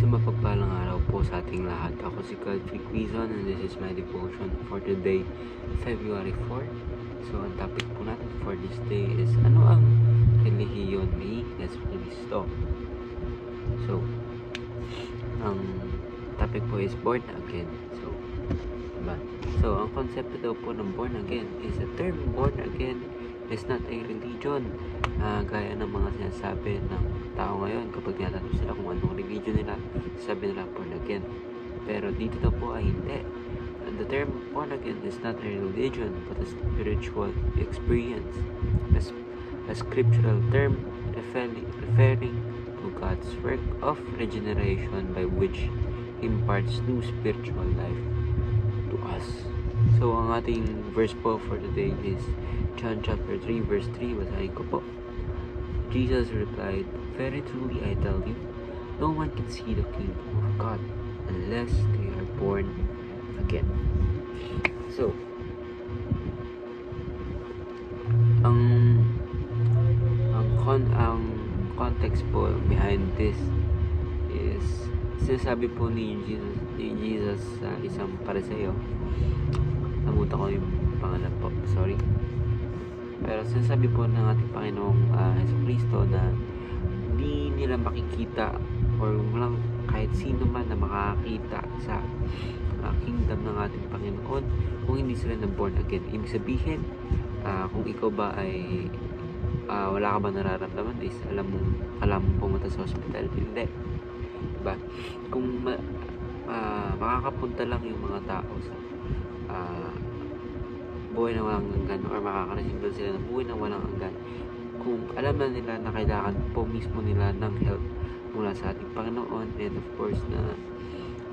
Isang mapagpalang araw po sa ating lahat. Ako si Godfrey Quizon and this is my devotion for today, February 4. So, ang topic po natin for this day is ano ang relihiyon ni Yesu Cristo? So, ang topic po is born again. So, ang konsepto daw po ng born again is the term born again is not a religion. Gaya ng mga sinasabi ng tao ngayon kapag tinatanong sila kung anong religion nila, sabi nila born again. Pero dito daw po ay hindi. The term born again is not a religion but a spiritual experience. A scriptural term referring to God's work of regeneration by which He imparts new spiritual life to us. So, ang ating verse po for today is John chapter 3 verse 3. Basahin ko po. Jesus replied, "Very truly I tell you, no one can see the kingdom of God unless they are born again." So, ang context po behind this is sinasabi po ni Jesus sa isang pariseo. Namuta ko yung pangalan po, sorry. Pero sinasabi po ng ating Panginoong Jesucristo na hindi nila makikita or walang kahit sino man na makakita sa kingdom ng ating Panginoon kung hindi sila na born again. Ibig sabihin, kung ikaw ba ay wala ka ba nararamdaman is alam mo pumunta sa hospital, hindi. Diba? Kung makakapunta lang yung mga tao sa buhay na walang hanggan or makaka-receive doon sila ng buhay na walang hanggan kung alam na nila na kailangan po mismo nila ng help mula sa ating Panginoon, and of course na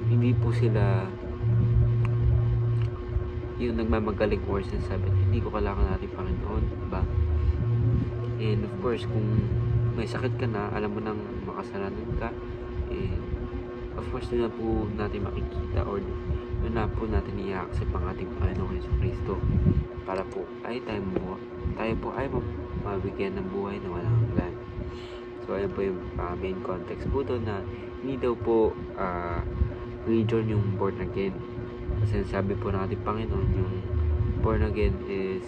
hindi po sila yung nagmamagaling or sinasabi hindi ko kailangan ng ating Panginoon, diba? And of course kung may sakit ka na, alam mo nang makasalanan ka, and of course doon na po natin makikita or doon na po natin i-accept ang ating Panginoong Jesucristo para po ay tayo po ay mabigyan ng buhay na walang hanggan. So ayun po yung main context po doon na hindi daw po religion yung born again. Kasi sabi po ng ating Panginoon yung born again is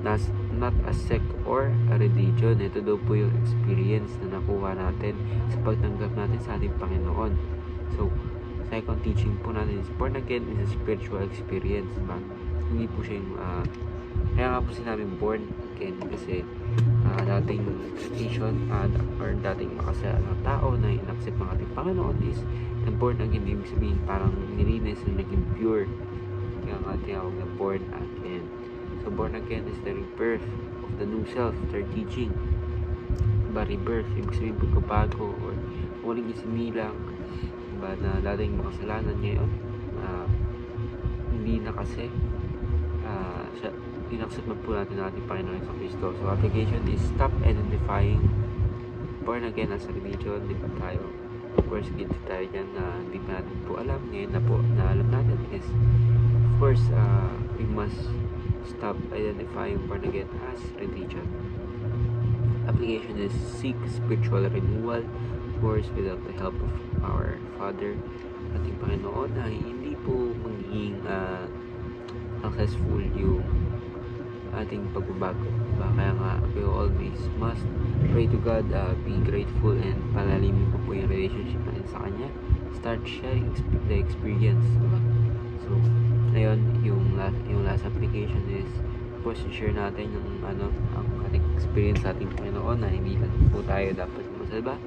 not a sect or a religion. Ito daw po yung experience na nakuha natin sa pagtanggap natin sa ating Panginoon. So second teaching po natin is born again is a spiritual experience, diba? Hindi po siya yung kaya nga po sinabing born again kasi dating tradition or dating makasalang tao na in-accept ng ating Panginoon is na born again, ibig sabihin parang nilinis na naging pure, kaya nga tinawag na born again. So born again is the rebirth of the new self, third teaching, diba? Rebirth, ibig sabihin pagkabago or muling isinilang, diba, na dating makasalanan ngayon hindi na kasi in-accept po natin ng ating Panginoon sa Kristo. So application is stop identifying born again as a religion. Di ba tayo? Of course, guilty tayo dyan na hindi pa natin po alam. Ngayon na po na alam natin is of course we must stop identifying born again as religion. Application is seek spiritual renewal, of course, without the help of our Father, ating Panginoon, ay hindi po magiging successful yung ating pagbabago. Kaya nga, we always must pray to God, be grateful, and palalimin po yung relationship natin sa Kanya. Start sharing the experience, diba? So, ngayon, yung last application is, of course, share natin yung ang ating experience sa ating Panginoon na hindi lang po tayo dapat masalba,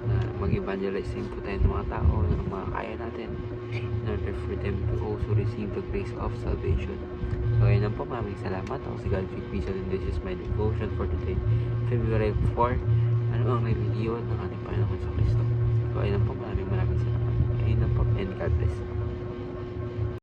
na mag-evangelize din po tayo ng mga tao na mga kaya natin in order for them to also receive the grace of salvation. So ayun lang po, maraming salamat. Ako si Godfrey Quizon and this is my devotion for today, February 4. Ano ang relihiyon ng ating Panginoon sa Kristo? So ayun lang po, maraming salamat. Ayun lang po, and God bless.